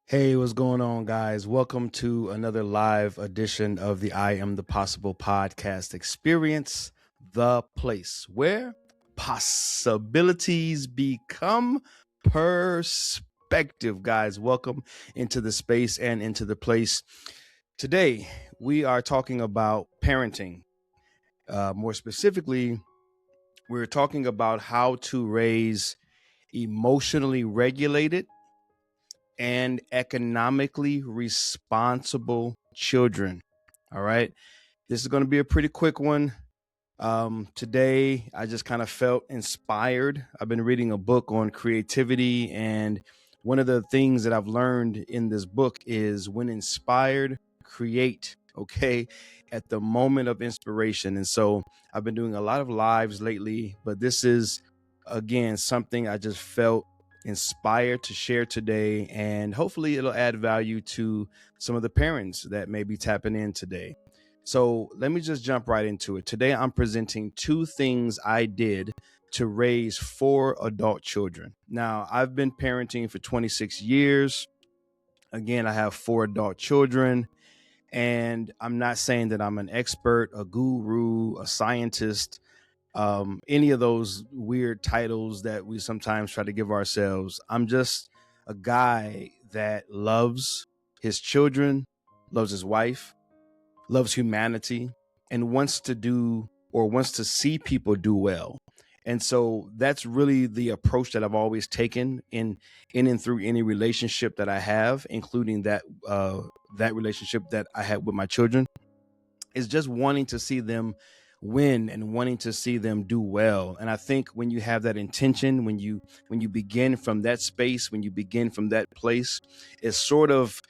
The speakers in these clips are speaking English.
Hey, what's going on, guys? Welcome to another live edition of the I Am the Possible podcast experience, the place where possibilities become perspective. Guys, welcome into the space and into the place. Today, we are talking about parenting. More specifically, we're talking about how to raise emotionally regulated and economically responsible children. All right. This is going to be a pretty quick one. Today, I just kind of felt inspired. I've been reading a book on creativity, and one of the things that I've learned in this book is when inspired, create, okay, at the moment of inspiration. And so I've been doing a lot of lives lately, but this is, again, something I just felt inspired to share today, and hopefully it'll add value to some of the parents that may be tapping in today. So let me just jump right into it. Today, I'm presenting two things I did to raise four adult children. Now, I've been parenting for 26 years. Again, I have four adult children, and I'm not saying that I'm an expert, a guru, a scientist, any of those weird titles that we sometimes try to give ourselves. I'm just a guy that loves his children, loves his wife, loves humanity, and wants to see people do well. And so that's really the approach that I've always taken in and through any relationship that I have, including that relationship that I had with my children, is just wanting to see them win and wanting to see them do well. And I think when you have that intention, when you begin from that space, when you begin from that place, it sort of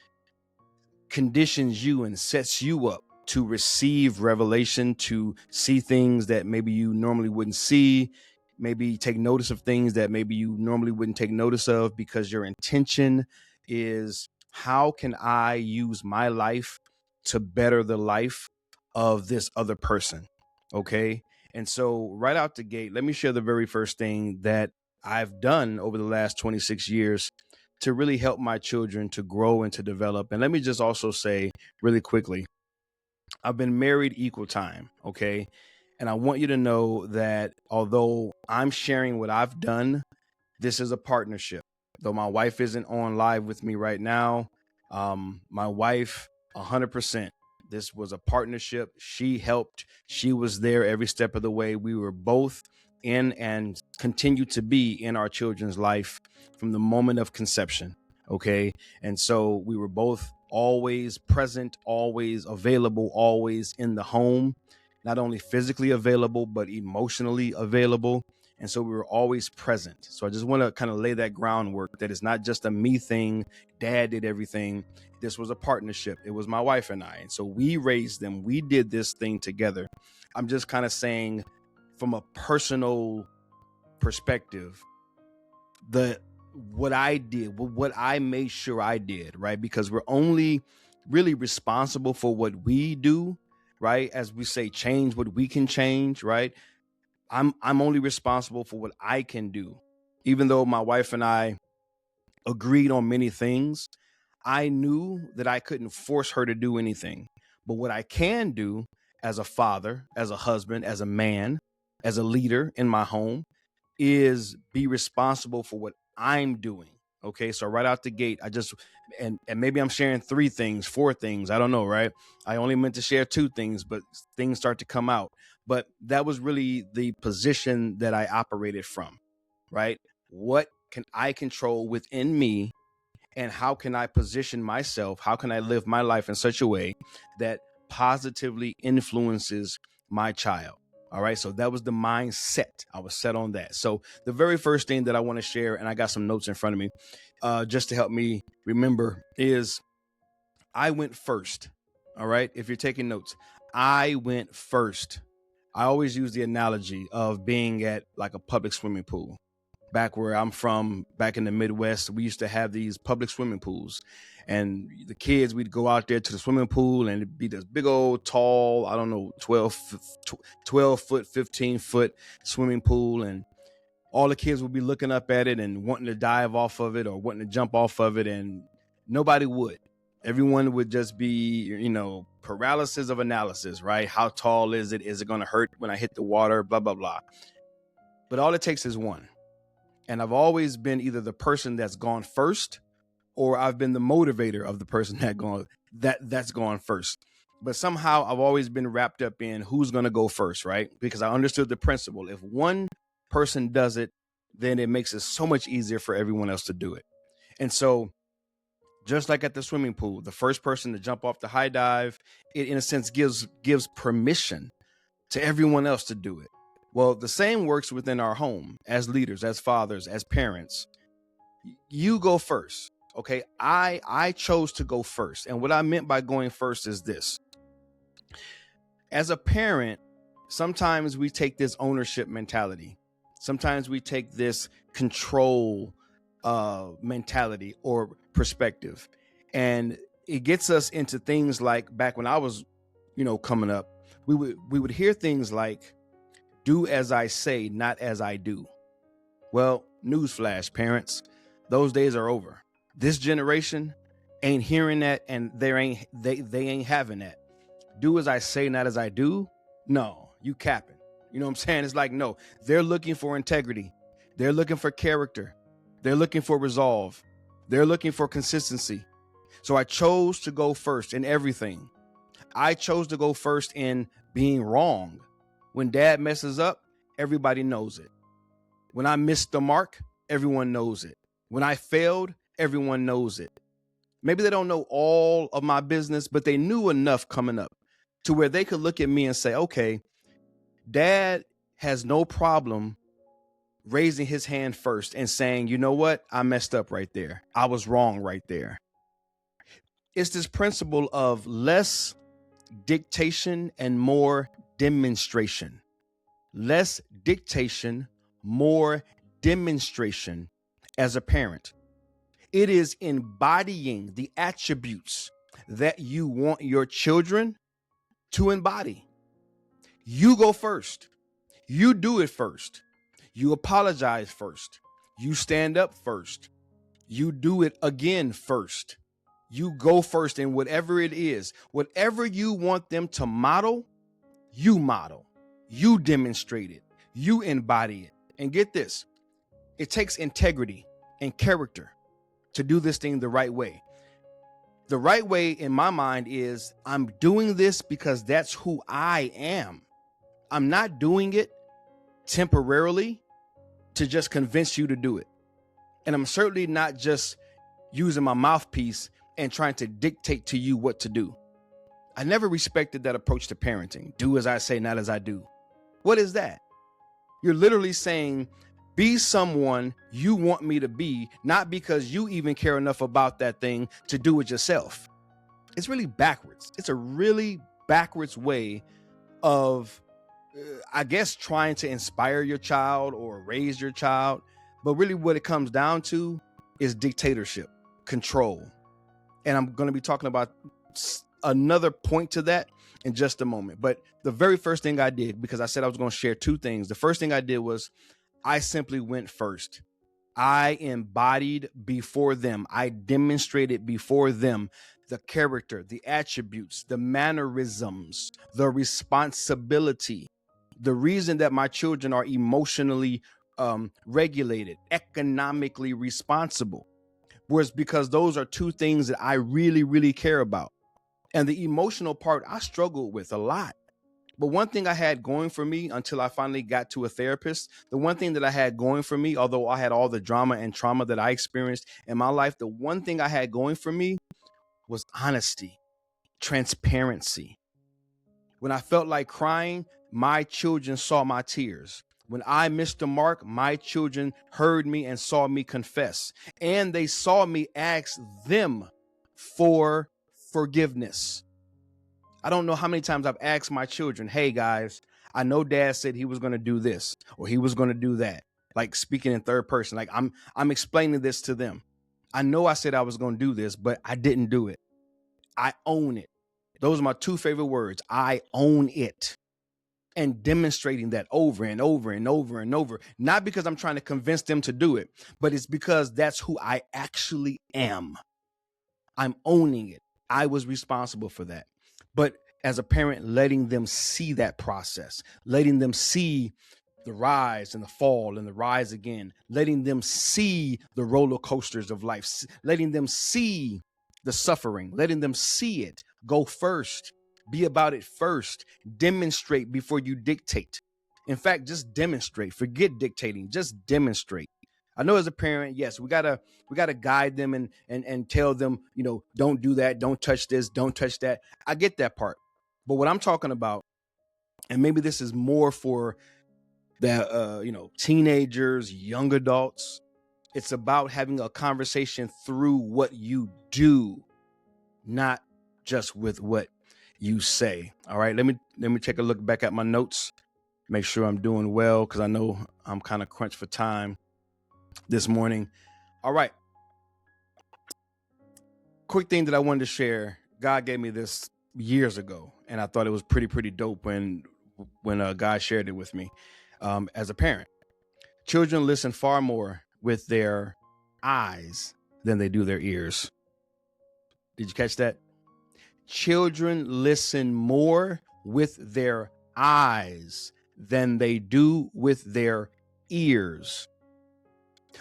conditions you and sets you up to receive revelation, to see things that maybe you normally wouldn't see, maybe take notice of things that maybe you normally wouldn't take notice of, because your intention is, how can I use my life to better the life of this other person? Okay. And so right out the gate, let me share the very first thing that I've done over the last 26 years to really help my children to grow and to develop. And let me just also say really quickly, I've been married equal time. Okay. And I want you to know that although I'm sharing what I've done, this is a partnership. Though my wife isn't on live with me right now, my wife, 100%. This was a partnership. She helped. She was there every step of the way. We were both in and continue to be in our children's life from the moment of conception. Okay. And so we were both always present, always available, always in the home, not only physically available, but emotionally available. And so we were always present. So I just want to kind of lay that groundwork that it's not just a me thing. Dad did everything. This was a partnership. It was my wife and I. And so we raised them. We did this thing together. I'm just kind of saying, from a personal perspective, what I did, what I made sure I did, right? Because we're only really responsible for what we do, right? As we say, change what we can change, right? I'm only responsible for what I can do. Even though my wife and I agreed on many things, I knew that I couldn't force her to do anything. But what I can do as a father, as a husband, as a man, as a leader in my home, is be responsible for what I'm doing. Okay. So right out the gate, and maybe I'm sharing three things, four things. I don't know. Right. I only meant to share two things, but things start to come out. But that was really the position that I operated from. Right. What can I control within me? And how can I position myself? How can I live my life in such a way that positively influences my child? All right. So that was the mindset. I was set on that. So the very first thing that I want to share, and I got some notes in front of me just to help me remember, is I went first. All right. If you're taking notes, I went first. I always use the analogy of being at like a public swimming pool. Back where I'm from, back in the Midwest, we used to have these public swimming pools, and the kids, we'd go out there to the swimming pool, and it'd be this big old tall, I don't know, 12 foot, 15-foot swimming pool. And all the kids would be looking up at it and wanting to dive off of it or wanting to jump off of it. And Nobody would. Everyone would just be, paralysis of analysis, right? How tall is it? Is it going to hurt when I hit the water? Blah, blah, blah. But all it takes is one. And I've always been either the person that's gone first, or I've been the motivator of the person that's gone first. But somehow I've always been wrapped up in who's going to go first, right? Because I understood the principle. If one person does it, then it makes it so much easier for everyone else to do it. And so just like at the swimming pool, the first person to jump off the high dive, it in a sense gives permission to everyone else to do it. Well, the same works within our home as leaders, as fathers, as parents. You go first. Okay, I chose to go first. And what I meant by going first is this. As a parent, sometimes we take this ownership mentality. Sometimes we take this control mentality or perspective. And it gets us into things like back when I was, coming up, we would hear things like, do as I say, not as I do. Well, newsflash, parents, those days are over. This generation ain't hearing that, and they ain't having that. Do as I say, not as I do. No, you capping. You know what I'm saying? It's like, no, they're looking for integrity. They're looking for character. They're looking for resolve. They're looking for consistency. So I chose to go first in everything. I chose to go first in being wrong. When dad messes up, everybody knows it. When I missed the mark, everyone knows it. When I failed, everyone knows it. Maybe they don't know all of my business, but they knew enough coming up to where they could look at me and say, okay, dad has no problem raising his hand first and saying, you know what? I messed up right there. I was wrong right there. It's this principle of less dictation and more demonstration. Less dictation, more demonstration as a parent. It is embodying the attributes that you want your children to embody. You go first. You do it first. You apologize first. You stand up first. You do it again first. You go first in whatever it is. Whatever you want them to model, you model. You demonstrate it. You embody it. And get this, it takes integrity and character to do this thing the right way. The right way in my mind is I'm doing this because that's who I am. I'm not doing it temporarily to just convince you to do it. And I'm certainly not just using my mouthpiece and trying to dictate to you what to do. I never respected that approach to parenting. Do as I say, not as I do. What is that? You're literally saying, be someone you want me to be, not because you even care enough about that thing to do it yourself. It's really backwards. It's a really backwards way of, I guess, trying to inspire your child or raise your child. But really what it comes down to is dictatorship, control. And I'm going to be talking about another point to that in just a moment. But the very first thing I did, because I said I was going to share two things. The first thing I did was I simply went first. I embodied before them. I demonstrated before them the character, the attributes, the mannerisms, the responsibility, the reason that my children are emotionally regulated, economically responsible, was because those are two things that I really, really care about. And the emotional part I struggled with a lot. But one thing I had going for me until I finally got to a therapist, the one thing that I had going for me, although I had all the drama and trauma that I experienced in my life, the one thing I had going for me was honesty, transparency. When I felt like crying, my children saw my tears. When I missed the mark, my children heard me and saw me confess. And they saw me ask them for forgiveness. I don't know how many times I've asked my children, hey guys, I know dad said he was going to do this or he was going to do that. Like speaking in third person, like I'm explaining this to them. I know I said I was going to do this, but I didn't do it. I own it. Those are my two favorite words. I own it. And demonstrating that over and over and over and over, not because I'm trying to convince them to do it, but it's because that's who I actually am. I'm owning it. I was responsible for that. But as a parent, letting them see that process, letting them see the rise and the fall and the rise again, letting them see the roller coasters of life, letting them see the suffering, letting them see it. Go first, be about it first, demonstrate before you dictate. In fact, just demonstrate. Forget dictating, just demonstrate. I know as a parent, yes, we gotta guide them and tell them, don't do that, don't touch this, don't touch that. I get that part. But what I'm talking about, and maybe this is more for the teenagers, young adults, it's about having a conversation through what you do, not just with what you say. All right, let me take a look back at my notes, make sure I'm doing well, because I know I'm kind of crunched for time this morning. All right, quick thing that I wanted to share. God gave me this years ago, and I thought it was pretty dope when God shared it with me. As a parent, children listen far more with their eyes than they do their ears. Did you catch that? Children listen more with their eyes than they do with their ears.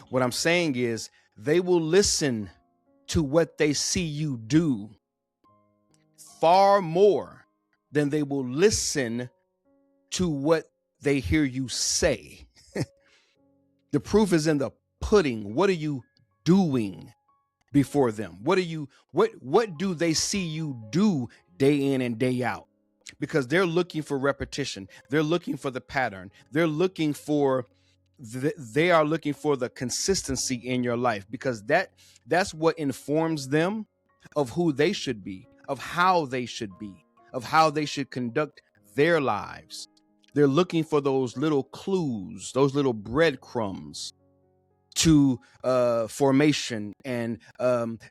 What I'm saying is they will listen to what they see you do far more than they will listen to what they hear you say. The proof is in the pudding. What are you doing before them? What do they see you do day in and day out? Because they're looking for repetition. They're looking for the pattern. They are looking for the consistency in your life, because that's what informs them of who they should be, of how they should be, of how they should conduct their lives. They're looking for those little clues, those little breadcrumbs to formation and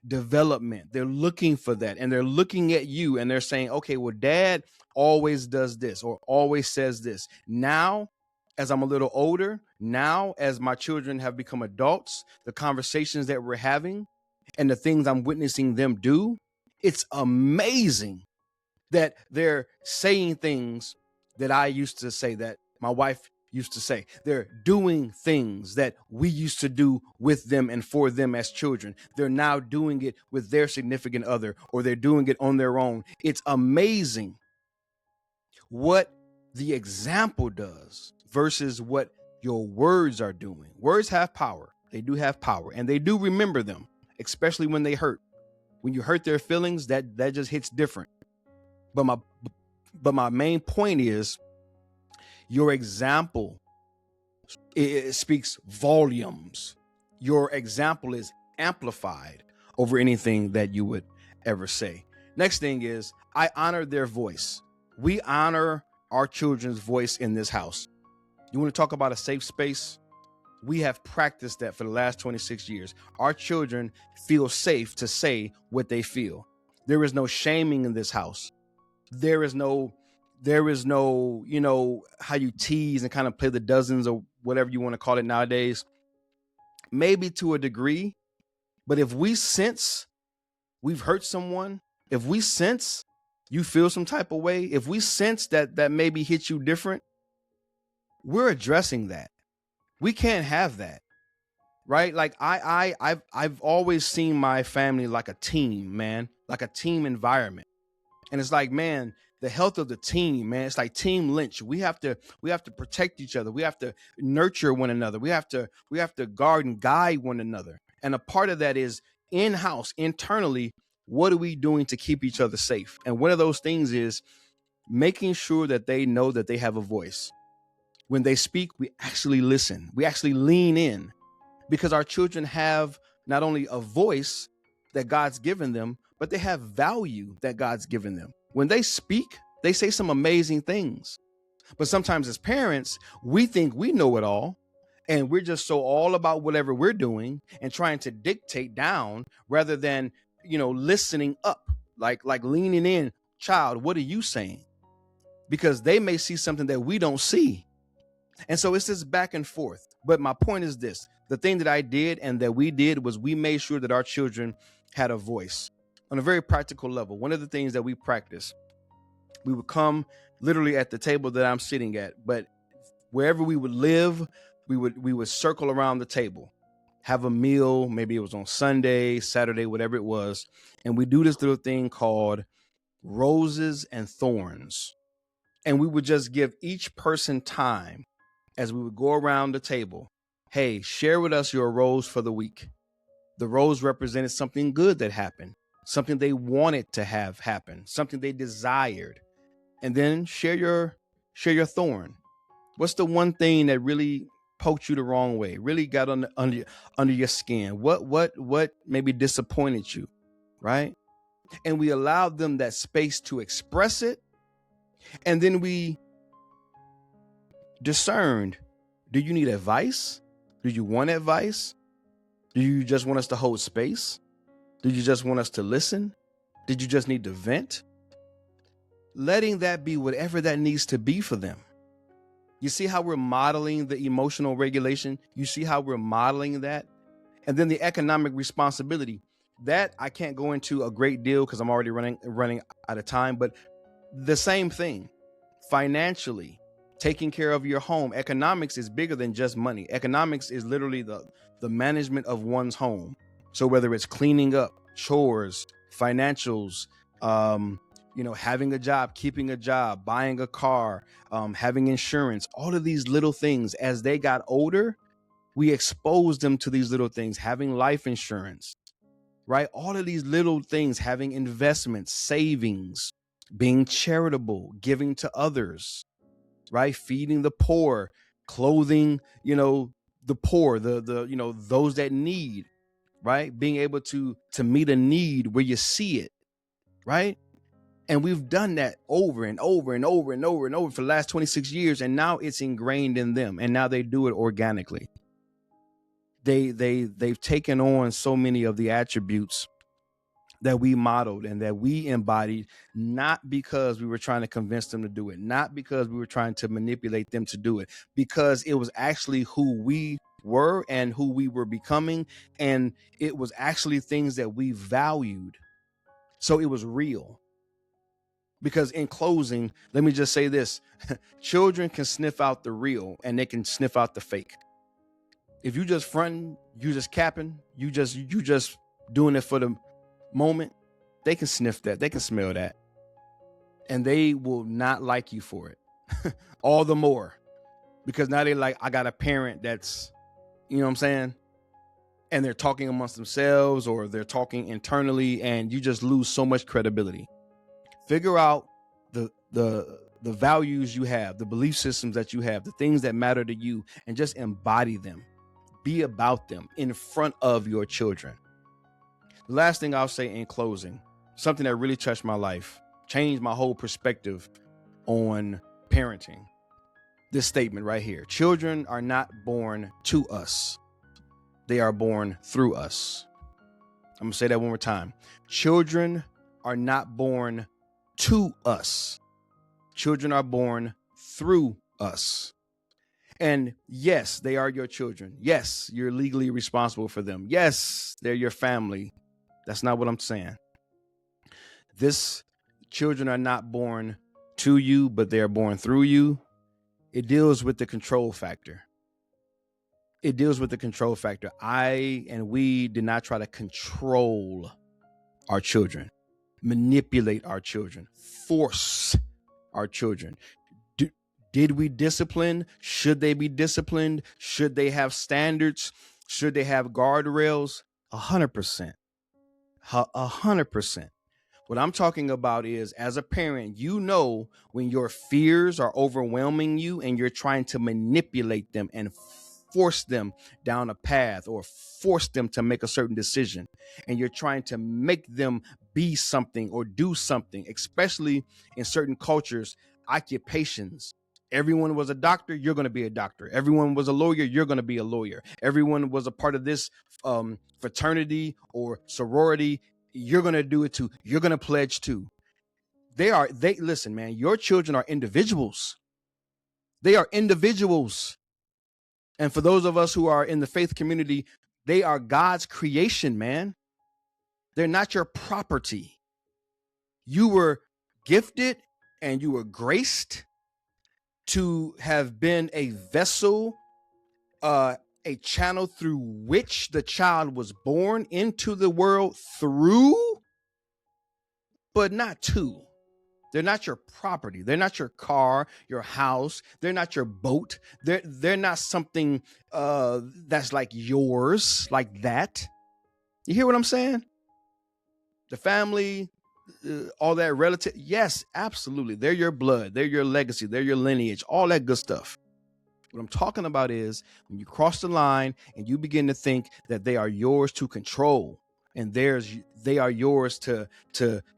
development. They're looking for that, and they're looking at you and they're saying, okay, well, dad always does this or always says this. Now, as I'm a little older, now as my children have become adults, the conversations that we're having and the things I'm witnessing them do, it's amazing that they're saying things that I used to say, that my wife used to say. They're doing things that we used to do with them and for them as children. They're now doing it with their significant other, or they're doing it on their own. It's amazing what the example does versus what your words are doing. Words have power. They do have power, and they do remember them, especially when they hurt. When you hurt their feelings, that just hits different. But my main point is, your example, it speaks volumes. Your example is amplified over anything that you would ever say. Next thing is, I honor their voice. We honor our children's voice in this house. You want to talk about a safe space? We have practiced that for the last 26 years. Our children feel safe to say what they feel. There is no shaming in this house. There is no, how you tease and kind of play the dozens or whatever you want to call it nowadays. Maybe to a degree, but if we sense we've hurt someone, if we sense you feel some type of way, if we sense that maybe hit you different, we're addressing that. We can't have that, right? Like I've always seen my family like a team, man, like a team environment. And it's like, man, the health of the team, man, it's like Team Lynch. We have to protect each other. We have to nurture one another. We have to guard and guide one another. And a part of that is in-house, internally, what are we doing to keep each other safe? And one of those things is making sure that they know that they have a voice. When they speak, we actually listen. We actually lean in, because our children have not only a voice that God's given them, but they have value that God's given them. When they speak, they say some amazing things. But sometimes as parents, we think we know it all, and we're just so all about whatever we're doing and trying to dictate down rather than, listening up, like leaning in. Child, what are you saying? Because they may see something that we don't see. And so it's this back and forth. But my point is this: the thing that I did and that we did was we made sure that our children had a voice. On a very practical level, one of the things that we practice, we would come literally at the table that I'm sitting at, but wherever we would live, we would circle around the table, have a meal. Maybe it was on Sunday, Saturday, whatever it was. And we do this little thing called roses and thorns. And we would just give each person time as we would go around the table. Hey, share with us your rose for the week. The rose represented something good that happened, something they wanted to have happen, something they desired. And then share your thorn. What's the one thing that really poked you the wrong way, really got under your skin? What maybe disappointed you, right? And we allowed them that space to express it. And then we discerned, do you need advice? Do you want advice? Do you just want us to hold space? Do you just want us to listen? Did you just need to vent? Letting that be whatever that needs to be for them. You see how we're modeling the emotional regulation? You see how we're modeling that? And then the economic responsibility. That I can't go into a great deal because I'm already running out of time, but the same thing. Financially, taking care of your home. Economics is bigger than just money. Economics is literally the management of one's home. So whether it's cleaning up, chores, financials, having a job, keeping a job, buying a car, having insurance, all of these little things. As they got older, we exposed them to these little things, having life insurance, right? All of these little things, having investments, savings, being charitable, giving to others, right? Feeding the poor, clothing, the poor, those that need, right? Being able to meet a need where you see it, right? And we've done that over and over and over and over and over for the last 26 years. And now it's ingrained in them. And now they do it organically. They've taken on so many of the attributes that we modeled and that we embodied, not because we were trying to convince them to do it, not because we were trying to manipulate them to do it, because it was actually who we were and who we were becoming. And it was actually things that we valued. So it was real. Because in closing, let me just say this. Children can sniff out the real and they can sniff out the fake. If you just fronting, you just capping, you just doing it for the moment, they can sniff that. They can smell that. And they will not like you for it. All the more. Because now they like, I got a parent that's, you know what I'm saying? And they're talking amongst themselves or they're talking internally and you just lose so much credibility. Figure out the values you have, the belief systems that you have, the things that matter to you, and just embody them. Be about them in front of your children. The last thing I'll say in closing, something that really touched my life, changed my whole perspective on parenting. This statement right here. Children are not born to us. They are born through us. I'm going to say that one more time. Children are not born to us. Children are born through us. And yes, they are your children. Yes, you're legally responsible for them. Yes, they're your family. That's not what I'm saying. Children are not born to you, but they are born through you. It deals with the control factor. It deals with the control factor. I and we did not try to control our children, manipulate our children, force our children. Did we discipline? Should they be disciplined? Should they have standards? Should they have guardrails? 100%. 100%. What I'm talking about is, as a parent, when your fears are overwhelming you and you're trying to manipulate them and force them down a path or force them to make a certain decision, and you're trying to make them be something or do something, especially in certain cultures, occupations. Everyone was a doctor, you're going to be a doctor. Everyone was a lawyer, you're going to be a lawyer. Everyone was a part of this fraternity or sorority, you're going to do it too. You're going to pledge too. Listen, man, your children are individuals. They are individuals. And for those of us who are in the faith community, they are God's creation, man. They're not your property. You were gifted and you were graced to have been a vessel, a channel through which the child was born into the world through, but not to. They're not your property. They're not your car, your house. They're not your boat. They're not something that's like yours, like that. You hear what I'm saying? The family, all that relative. Yes, absolutely. They're your blood. They're your legacy. They're your lineage, all that good stuff. What I'm talking about is when you cross the line and you begin to think that they are yours to control and they are yours to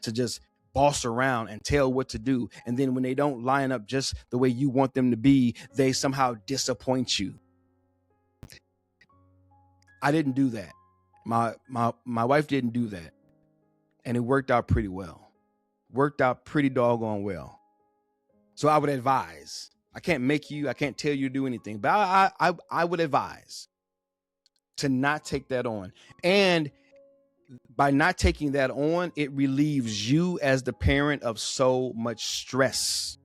just boss around and tell what to do. And then when they don't line up just the way you want them to be, they somehow disappoint you. I didn't do that. My wife didn't do that. And it worked out pretty well. Worked out pretty doggone well. So I would advise. I can't make you, I can't tell you to do anything, but I would advise to not take that on. And by not taking that on, it relieves you as the parent of so much stress.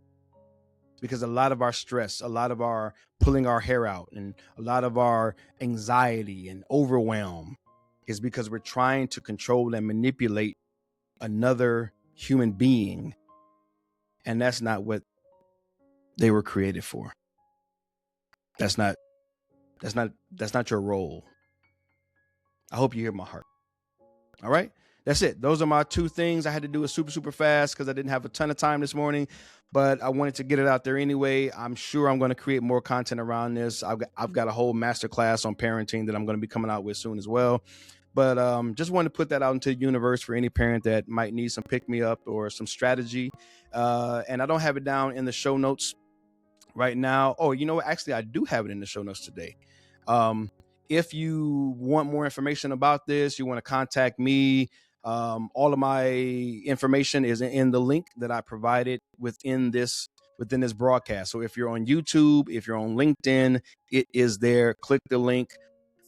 Because a lot of our stress, a lot of our pulling our hair out, and a lot of our anxiety and overwhelm is because we're trying to control and manipulate another human being. And that's not what they were created for. That's not your role. I hope you hear my heart. All right. That's it. Those are my two things. I had to do it super fast because I didn't have a ton of time this morning, but I wanted to get it out there anyway. I'm sure I'm going to create more content around this. I've got a whole masterclass on parenting that I'm going to be coming out with soon as well. But just wanted to put that out into the universe for any parent that might need some pick me up or some strategy. And I don't have it down in the show notes right now. Oh, you know what? Actually, I do have it in the show notes today. If you want more information about this, you want to contact me. All of my information is in the link that I provided within this broadcast. So if you're on YouTube, if you're on LinkedIn, it is there. Click the link,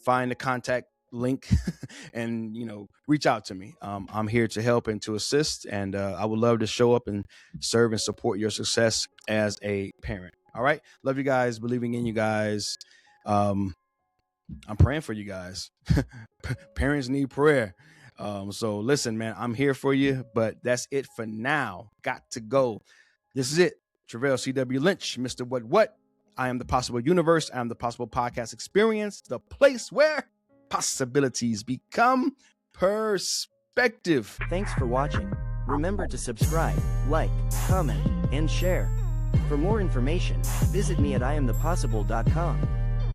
find the contact link, and reach out to me. I'm here to help and to assist, and I would love to show up and serve and support your success as a parent. All right, love you guys, believing in you guys. I'm praying for you guys. Parents need prayer. So listen, man, I'm here for you, but that's it for now. Got to go. This is it. Travell C.W. Lynch, Mr. What? I am the Possible Universe. I am the Possible Podcast Experience, the place where possibilities become perspective. Thanks for watching. Remember to subscribe, like, comment, and share. For more information, visit me at iamthepossible.com.